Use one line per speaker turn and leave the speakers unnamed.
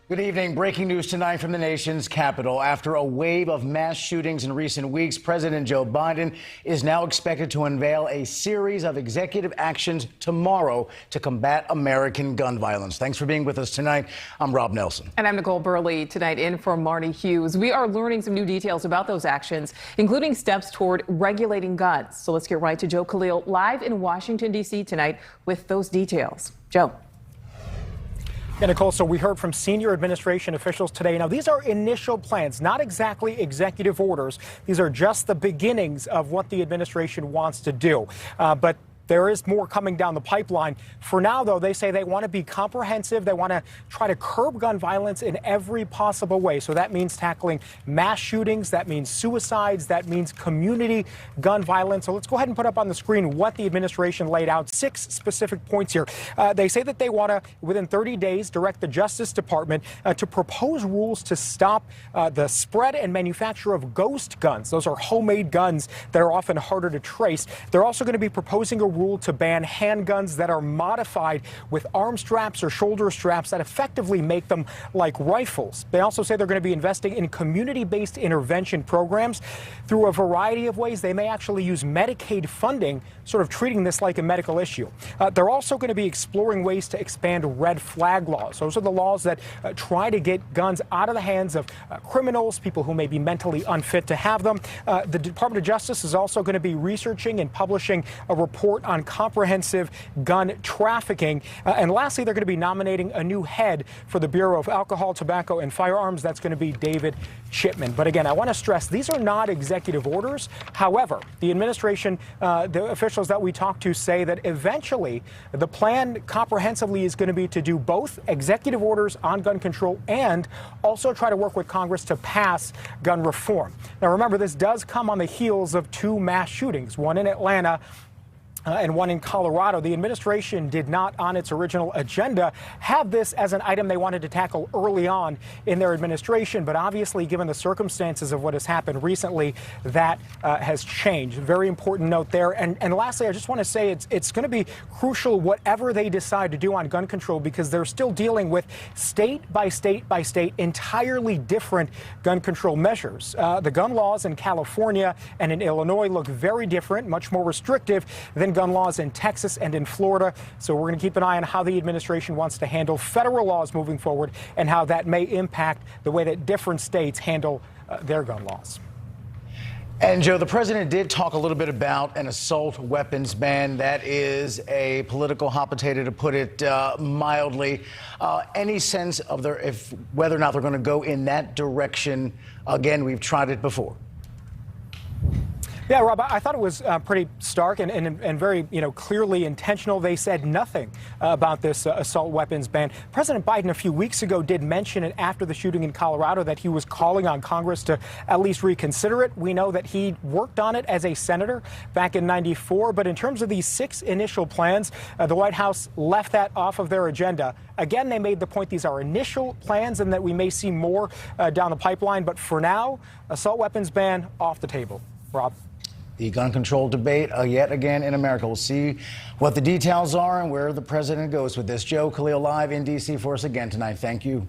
Good evening. Breaking news tonight from the nation's capital. After a wave of mass shootings in recent weeks, President Joe Biden is now expected to unveil a series of executive actions tomorrow to combat American gun violence. Thanks for being with us tonight. I'm Rob Nelson.
And I'm Nicole Burley. Tonight in for Marty Hughes. We are learning some new details about those actions, including steps toward regulating guns. So let's get right to Joe Khalil live in Washington, D.C. tonight with those details. Joe.
Yeah, Nicole, so we heard from senior administration officials today. Now, these are initial plans, not exactly executive orders. These are just the beginnings of what the administration wants to do. But there is more coming down the pipeline. For now, though, they say they want to be comprehensive. They want to try to curb gun violence in every possible way. So that means tackling mass shootings. That means suicides. That means community gun violence. So let's go ahead and put up on the screen what the administration laid out. 6 specific points here. They say that they want to, within 30 days, direct the Justice Department to propose rules to stop the spread and manufacture of ghost guns. Those are homemade guns that are often harder to trace. They're also going to be proposing a rule to ban handguns that are modified with arm straps or shoulder straps that effectively make them like rifles. They also say they're going to be investing in community-based intervention programs through a variety of ways. They may actually use Medicaid funding, sort of treating this like a medical issue. They're also going to be exploring ways to expand red flag laws. Those are the laws that try to get guns out of the hands of criminals, people who may be mentally unfit to have them. The Department of Justice is also going to be researching and publishing a report on comprehensive gun trafficking. And lastly, they're going to be nominating a new head for the Bureau of Alcohol, Tobacco, and Firearms. That's going to be David Chipman. But again, I want to stress these are not executive orders. However, the administration, the officials that we talked to say that eventually the plan comprehensively is going to be to do both executive orders on gun control and also try to work with Congress to pass gun reform. Now, remember, this does come on the heels of 2 mass shootings, one in Atlanta and one in Colorado. The administration did not, on its original agenda, have this as an item they wanted to tackle early on in their administration. But obviously, given the circumstances of what has happened recently, that has changed. Very important note there. And lastly, I just want to say it's going to be crucial whatever they decide to do on gun control, because they're still dealing with state by state by state entirely different gun control measures. The gun laws in California and in Illinois look very different, much more restrictive than gun laws in Texas and in Florida. So we're going to keep an eye on how the administration wants to handle federal laws moving forward and how that may impact the way that different states handle their gun laws.
And, Joe, the president did talk a little bit about an assault weapons ban. That is a political hot potato, to put it mildly. Any sense of whether or not they're going to go in that direction? Again, we've tried it before.
Yeah, Rob, I thought it was pretty stark and very, clearly intentional. They said nothing about this assault weapons ban. President Biden a few weeks ago did mention it after the shooting in Colorado that he was calling on Congress to at least reconsider it. We know that he worked on it as a senator back in '94. But in terms of these 6 initial plans, the White House left that off of their agenda. Again, they made the point these are initial plans and that we may see more down the pipeline. But for now, assault weapons ban off the table. Rob.
The gun control debate yet again in America. We'll see what the details are and where the president goes with this. Joe Khalil live in D.C. for us again tonight. Thank you.